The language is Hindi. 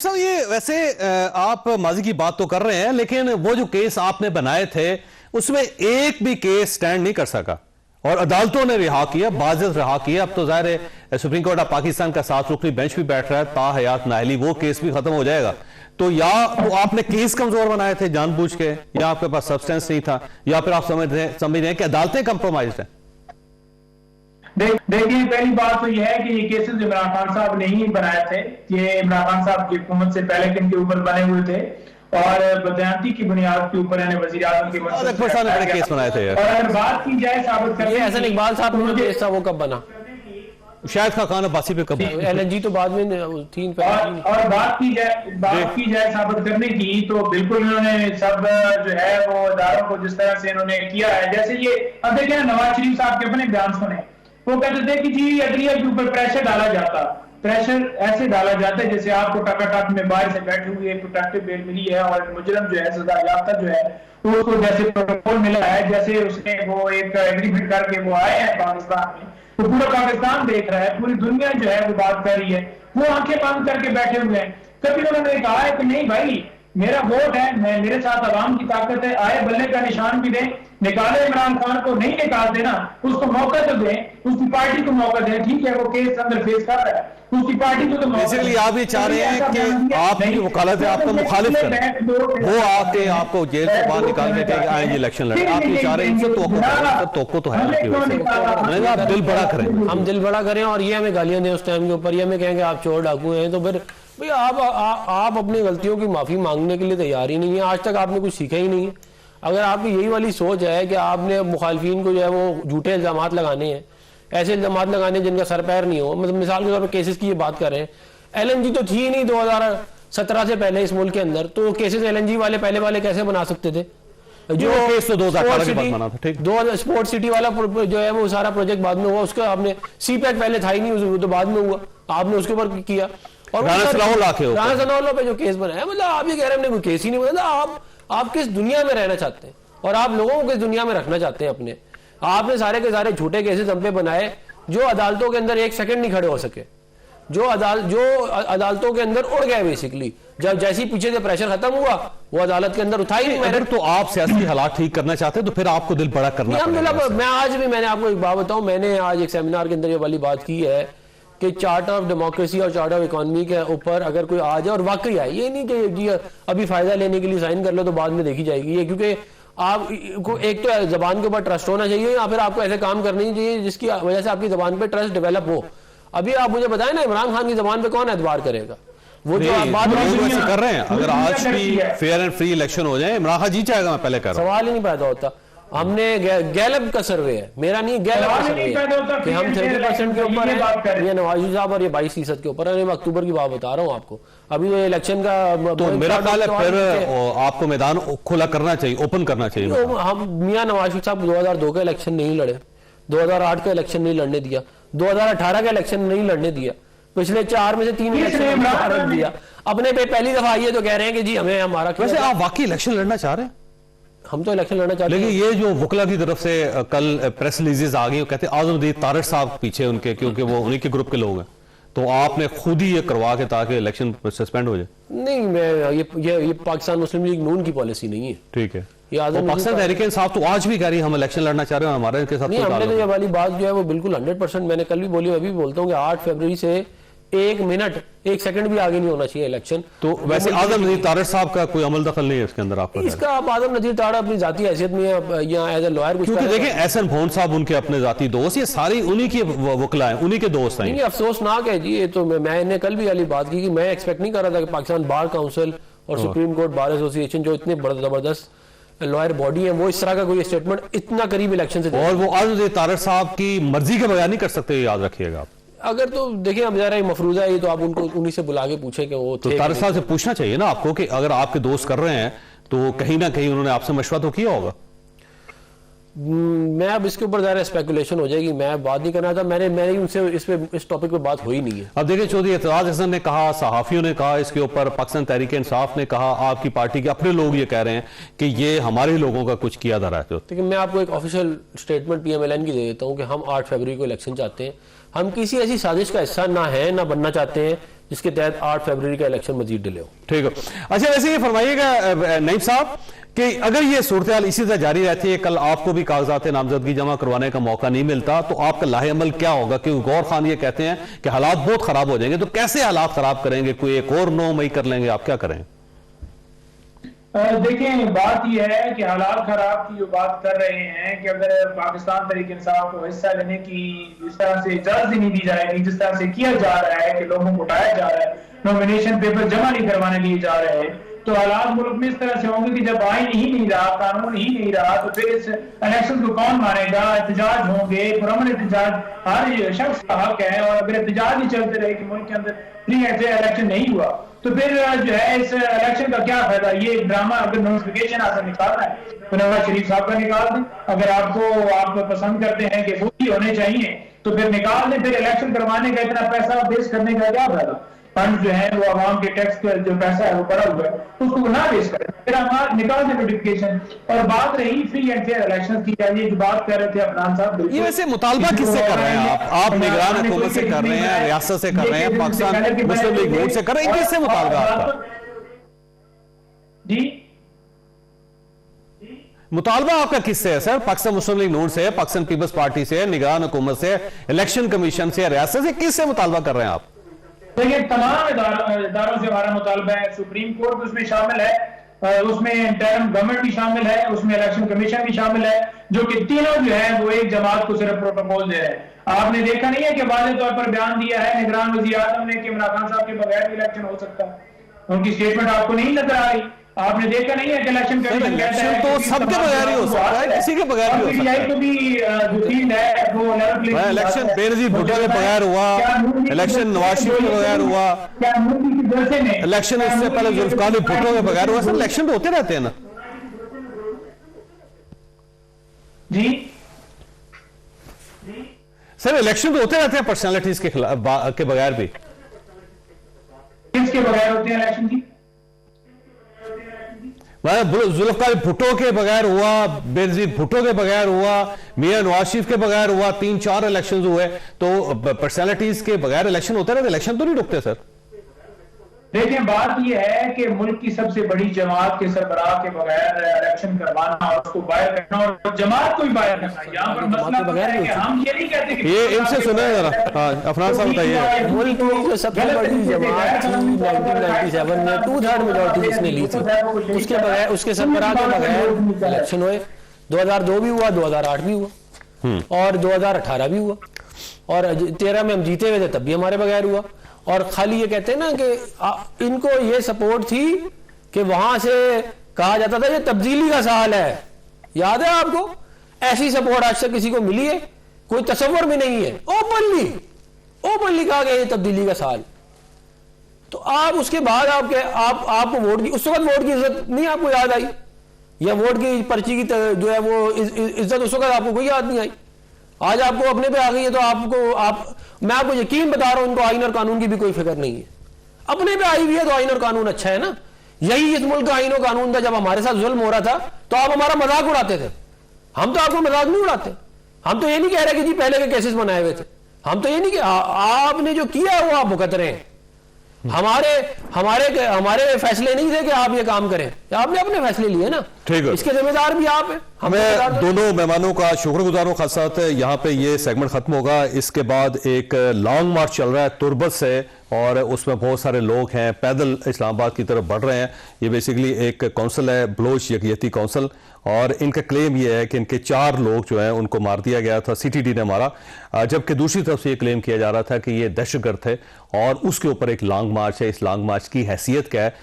सर ये वैसे आप माजी की बात तो कर रहे हैं, लेकिन वो जो केस आपने बनाए थे उसमें एक भी केस स्टैंड नहीं कर सका और अदालतों ने रिहा किया, बाजिद रिहा किया। अब तो जाहिर है सुप्रीम कोर्ट ऑफ पाकिस्तान का 7 रुकनी बेंच भी बैठ रहा है, ताहयात नाहली वो केस भी खत्म हो जाएगा। तो या तो आपने केस कमजोर बनाए थे जानबूझ के, या आपके पास सब्सटेंस नहीं था, या फिर आप समझ रहे हैं कि अदालतें कंप्रोमाइज हैं। देखिए, पहली बात तो यह है कि ये केसेस इमरान खान साहब ने ही बनाए थे। ये इमरान खान साहब की हुकूमत से पहले के इनके ऊपर बने हुए थे और बदयांती की बुनियाद के ऊपर वज़ीर आज़म के बड़े केस बनाए थे। और अगर बात की जाए साबित करने, हसन इकबाल साहब का केस था, वो कब बना? शायद खान अब्बासी पे कब? एलएनजी तो बाद में थी। और बात की जाए साबित करने की, तो बिल्कुल इन्होंने सब जो है वो इदारों को जिस तरह से इन्होंने किया है, जैसे ये अब देखिए नवाज शरीफ साहब के अपने बयान सुने, वो कहते थे कि जी अदलिया के ऊपर प्रेशर डाला जाता, प्रेशर ऐसे डाला जाता है जैसे आपको टकाटक में बाहर से बैठे हुए प्रोटेक्टिव बेल मिली है और मुजरम जो है सजा याफ्ता जो है उसको जैसे प्रोटोकॉल मिला है, जैसे उसने वो एक एग्रीमेंट करके वो आए हैं पाकिस्तान में, तो पूरा पाकिस्तान देख रहा है, पूरी दुनिया जो है वो बात कर रही है, वो आंखें बंद करके बैठे हुए हैं। कभी उन्होंने कहा है कि नहीं भाई मेरा वोट है, मैं मेरे साथ अवाम की ताकत है, आए बल्ले का निशान भी दें, निकाले इमरान खान को, नहीं निकाल देना, उसको मौका तो दें, उसकी पार्टी को मौका दें। ठीक है वो केस अंदर फेस कर रहा है, उसकी पार्टी को तो बेसिकली आप ये चाह रहे हैं कि आपकी वकालत है आपका मुखालिफ करें, वो आके आपको जेल से बाहर निकाल के कहेंगे आएंगे इलेक्शन लड़े। आप ये चाह रहे हैं इनसे तोको तो है आपकी वजह से, मैंने कहा आप दिल बड़ा करें, हम दिल बड़ा करें और ये हमें गालियां दें उस टाइम के ऊपर, ये हमें कहेंगे आप चोर डाकू हैं, तो फिर भाई आप अपनी गलतियों की माफी मांगने के लिए तैयार ही नहीं है। आज तक आपने कुछ सीखा ही नहीं है। अगर आपकी यही वाली सोच है कि आपने मुखालफिन को जो है वो झूठे इल्जामात लगाने हैं, ऐसे इल्जामात लगाने जिनका सर पैर नहीं हो, मतलब मिसाल के तौर पर केसेस की ये बात कर रहे हैं, एलएनजी तो थी नहीं 2017 से पहले इस मुल्क के अंदर, तो केसेस एलएनजी वाले पहले वाले कैसे बना सकते थे? जो केस तो 2018 के बाद बना था, ठीक, 2000 स्पोर्ट सिटी वाला जो है वो सारा प्रोजेक्ट बाद में हुआ, उसका आपने सीपैक पहले था ही नहीं, तो बाद में हुआ, आपने उसके ऊपर किया। और राना सनाउल्लाह पे जो केस बनाया, मतलब आप ये कह रहे हैं कोई केस ही नहीं बना। आप किस दुनिया में रहना चाहते हैं और आप लोगों को किस दुनिया में रखना चाहते हैं अपने? आपने सारे के सारे झूठे केसेस हम पे बनाए जो अदालतों के अंदर एक सेकंड नहीं खड़े हो सके, जो अदालतों के अंदर उड़ गए बेसिकली। जब जैसे ही पीछे से प्रेशर खत्म हुआ वो अदालत के अंदर उठाई नहीं। अगर तो आप सियासी हालात ठीक करना चाहते हैं तो फिर आपको दिल बड़ा करना पड़ेगा। मैं आज भी मैंने आपको एक बात बताऊं, मैंने आज एक सेमिनार के अंदर ये वाली बात की है कि चार्टर ऑफ डेमोक्रेसी और चार्टर ऑफ इकोनॉमी के ऊपर अगर कोई आ जाए और वाकई आए, ये नहीं कि जी अभी फायदा लेने के लिए साइन कर लो तो बाद में देखी जाएगी ये, क्योंकि आपको एक तो जबान के ऊपर ट्रस्ट होना चाहिए या फिर आपको ऐसे काम करने चाहिए जिसकी वजह से आपकी जबान पे ट्रस्ट डेवलप हो। अभी आप मुझे बताएं ना, इमरान खान की जबान पे कौन एतबार करेगा? वो जो आप बात कर रहे हैं, अगर आज भी फेयर एंड फ्री इलेक्शन हो जाए इमरान खान जीत जाएगा, मैं पहले कर रहा हूं, सवाल ही नहीं पैदा होता। हमने गैलब का सर्वे है, मेरा नहीं गैलब का सर्वे है कि हम 30% के ऊपर है, ये नवाज साहब और ये 22% के ऊपर है। मैं अक्टूबर की बात बता रहा हूँ आपको, अभी ये इलेक्शन का तो मेरा ख्याल है फिर आपको मैदान खुला करना चाहिए, ओपन करना चाहिए। हम मियां नवाज साहब 2002 का इलेक्शन नहीं लड़े, 2008 का इलेक्शन नहीं लड़ने दिया, 2018 का इलेक्शन नहीं लड़ने दिया, पिछले 4 में से 3 इलेक्शन दिया। अपने पे पहली दफा ये तो कह रहे हैं कि जी हमें हमारा। वैसे आप वाकई इलेक्शन लड़ना चाह रहे हैं? हम तो इलेक्शन लड़ना चाहते हैं, लेकिन ये जो वकला की तरफ से कल प्रेस रिलीजेस आ गई, कहते हैं आजमदीन तारड़ साहब पीछे उनके, क्योंकि वो उन्हीं के ग्रुप के लोग हैं, तो आपने खुद ही ये करवा के ताकि इलेक्शन सस्पेंड हो जाए। नहीं, मैं ये पाकिस्तान मुस्लिम लीग नून की पॉलिसी नहीं है। ठीक है, पाकिस्तान तहरीक इंसाफ तो आज भी कह रही है हम इलेक्शन लड़ना चाह रहे हैं, हमारे के साथ नहीं, हमने तो ये वाली बात जो है वो बिल्कुल 100%, मैंने कल भी बोली, अभी बोलता हूँ कि 8 फरवरी से 1 मिनट 1 सेकंड भी आगे नहीं होना चाहिए इलेक्शन। तो वैसे आजम नजीर तारड़ साहब का कोई अमल दखल नहीं है इसके अंदर आपका? इसका आप आजम नजीर तारड़ अपनी जाती हैसियत में या एज ए लॉयर कुछ, क्योंकि देखिए एहसन भोन साहब उनके अपने जाती दोस्त, ये सारी उन्हीं की वकला है, उन्हीं के दोस्त हैं। अफसोसनाक है जी ये तो। मैंने कल भी वाली बात की कि मैं एक्सपेक्ट नहीं कर रहा था कि पाकिस्तान बार काउंसिल और सुप्रीम कोर्ट बार एसोसिएशन जो इतने बड़े जबरदस्त लॉयर बॉडी है वो इस तरह का कोई स्टेटमेंट इतना करीब इलेक्शन से, और वो आजम नजीर तारड़ साहब की मर्जी के बगैर नहीं कर सकते, याद रखिएगा आप। अगर तो देखिए अब जरा मफरूजा है, तो आप उनको उन्हीं से बुला के पूछें कि वो तो तारड़ साहब से पूछना चाहिए ना आपको कि अगर आपके दोस्त कर रहे हैं तो कहीं ना कहीं उन्होंने आपसे मशवरा तो किया होगा। मैं अब इसके ऊपर ज़्यादा स्पेकुलेशन हो जाएगी, मैं बात नहीं करना था, मैंने उनसे इस टॉपिक पे बात हो ही नहीं है। अब देखिए चौधरी एतराज हसन ने कहा, सहाफियों ने कहा इसके ऊपर, पाकिस्तान तहरीक इंसाफ ने कहा, आपकी पार्टी के अपने लोग ये कह रहे हैं कि ये हमारे लोगों का कुछ किया जा रहा है। लेकिन मैं आपको एक ऑफिशियल स्टेटमेंट PMLN की दे देता हूँ कि हम 8 फरवरी को इलेक्शन चाहते हैं। हम किसी ऐसी साजिश का हिस्सा ना है ना बनना चाहते हैं जिसके तहत 8 फरवरी का इलेक्शन मजीद डिले हो। ठीक है। अच्छा, वैसे ये फरमाइएगा नईम साहब कि अगर ये सूरत हाल इसी तरह जारी रहती है, कल आपको भी कागजात नामजदगी जमा करवाने का मौका नहीं मिलता, तो आपका लाहे अमल क्या होगा? क्योंकि गौर खान ये कहते हैं कि हालात बहुत खराब हो जाएंगे, तो कैसे हालात खराब करेंगे? कोई एक और 9 मई कर लेंगे? आप क्या करें? देखें, बात यह है कि हालात खराब की जो बात कर रहे हैं कि अगर पाकिस्तान तहरीक इंसाफ को हिस्सा लेने की जिस तरह से इजाजत नहीं दी जाएगी, जिस तरह से किया जा रहा है कि लोगों को उठाया जा रहा है, नॉमिनेशन पेपर जमा नहीं करवाने दिए जा रहे हैं, तो हालात मुल्क में इस तरह से होंगे कि जब आइन ही नहीं रहा, कानून ही नहीं रहा, तो फिर इस इलेक्शन को कौन मानेगा? एहतजाज होंगे, पुरअमन एहतजाज हर शख्स का हक है, और अगर एहतजाज ही चलते रहे कि मुल्क के अंदर फ्री एंड फेयर इलेक्शन नहीं हुआ, तो फिर जो है इस इलेक्शन का क्या फायदा? ये ड्रामा अगर नोटिफिकेशन आपको निकालना है तो नवाज शरीफ साहब का निकाल दें। अगर आप पसंद करते हैं कि वो ही होने चाहिए तो फिर निकाल दें। फिर इलेक्शन करवाने का इतना पैसा वेस्ट करने का क्या फायदा? फंड जो है वो आवाम के टैक्स का जो पैसा है वो पड़ा हुआ है, उसको ना वेस्ट करें, फिर हम निकाल दें नोटिफिकेशन। और बात रही फ्री एंड फेयर इलेक्शन की, ये जो बात कर रहे थे अफरान साहब, ये वैसे मुतालबा किससे कर रहे हैं आप निगरान हुकूमत से कर रहे हैं, रियासत से कर रहे हैं, पाकिस्तान मुस्लिम लीग नून से कर रहे हैं, किससे मुतालबा आपका? जी, मुतालबा आपका किससे है सर? पाकिस्तान मुस्लिम लीग नून से, पाकिस्तान पीपल्स पार्टी से, निगरान हुकूमत से, इलेक्शन कमीशन से, रियासत से, किससे मुतालबा कर रहे हैं आप? देखिए, तमाम इदारों से हमारा मुतालबा है। सुप्रीम कोर्ट उसमें शामिल है, उसमें इंटरिम गवर्नमेंट भी शामिल है, उसमें इलेक्शन कमीशन भी शामिल है, जो कि तीनों जो है वो एक जमात को सिर्फ प्रोटोकॉल दे रहे हैं। आपने देखा नहीं है कि वाज़ेह तौर पर बयान दिया है निगरान वज़ीर आज़म ने कि इमरान खान साहब के बगैर इलेक्शन हो सकता है? उनकी स्टेटमेंट आपको नहीं नजर आ रही? आपने देखा नहीं है कि इलेक्शन कमीशन कहता है तो सबके बगैर ही हो सकता है, किसी के बगैर भी हो सकता है। को भी जो फील्ड है वो लेवल इलेक्शन बेनजीर भुट्टो के बगैर हुआ, इलेक्शन नवाज शरीफ के बगैर हुआ, इलेक्शन उससे पहले जुल्फिकार अली भुट्टो के बगैर हुआ। सर, इलेक्शन तो होते रहते हैं ना जी सर, इलेक्शन तो होते रहते हैं पर्सनालिटीज के खिलाफ के बगैर भी। किसके बगैर होते हैं इलेक्शन जी? जुल्फिकार भुट्टो के बगैर हुआ, बेनजीर भुट्टो के बगैर हुआ, मियां नवाज शरीफ के बगैर हुआ, 3-4 इलेक्शन हुए। तो पर्सनालिटीज के बगैर इलेक्शन होते रहते, इलेक्शन तो नहीं रुकते सर। देखिए, बात यह है कि मुल्क की सबसे बड़ी जमात के सरबराह के बगैर इलेक्शन करवाना और उसको बाहर करना और जमात को ही बाहर करना, यहाँ पर मसला बगैर है कि हम ये नहीं कहते कि ये इनसे सुने जरा। हाँ, अफरान साहब बताइए। मुल्क की जो सबसे बड़ी जमात थी 1997 में 2/3 मेजॉरिटी जिसने ली थी, उसके बगैर, उसके सरबराह के बगैर इलेक्शन हुए। 2002 भी हुआ, 2008 भी हुआ और 2018 भी हुआ, और 13 में हम जीते हुए थे तब भी हमारे बगैर हुआ। और खाली ये कहते हैं ना कि इनको ये सपोर्ट थी कि वहां से कहा जाता था ये तब्दीली का साल है, याद है आपको? ऐसी सपोर्ट आज तक किसी को मिली है? कोई तस्वर भी नहीं है। ओपनली कहा गया ये तब्दीली का साल। तो आप उसके बाद आपको वोट की, उस वक्त वोट की इज्जत नहीं आपको याद आई, या वोट की पर्ची की जो है वो इज्जत उस वक्त आपको कोई याद नहीं आई। आज आपको अपने पे आ गई है, तो मैं आपको यकीन बता रहा हूं, इनको आइन और कानून की भी कोई फिक्र नहीं है। अपने पे आई हुई है तो आइन और कानून अच्छा है ना। यही इस मुल्क का आइन और कानून था। जब हमारे साथ जुल्म हो रहा था तो आप हमारा मजाक उड़ाते थे। हम तो आपको मजाक नहीं उड़ाते। हम तो ये नहीं कह रहे कि जी पहले के केसेस बनाए हुए थे। हम तो ये नहीं कि आपने जो किया वो आप भुगत रहे हैं। हमारे फैसले नहीं थे कि आप ये काम करें, आपने अपने फैसले लिए ना। ठीक है, इसके जिम्मेदार भी आप हैं। हमें दोनों मेहमानों का शुक्रगुजार हूं। खास साथ यहाँ पे ये सेगमेंट खत्म होगा। इसके बाद एक लॉन्ग मार्च चल रहा है तुर्बत से, और उसमें बहुत सारे लोग हैं पैदल इस्लामाबाद की तरफ बढ़ रहे हैं। ये बेसिकली एक काउंसिल है, बलोच यकयती काउंसिल, और इनका क्लेम ये है कि इनके 4 लोग जो हैं उनको मार दिया गया था, CTD ने मारा, जबकि दूसरी तरफ से ये क्लेम किया जा रहा था कि ये दहशतगर्द थे। और उसके ऊपर एक लॉन्ग मार्च है। इस लॉन्ग मार्च की हैसियत क्या है?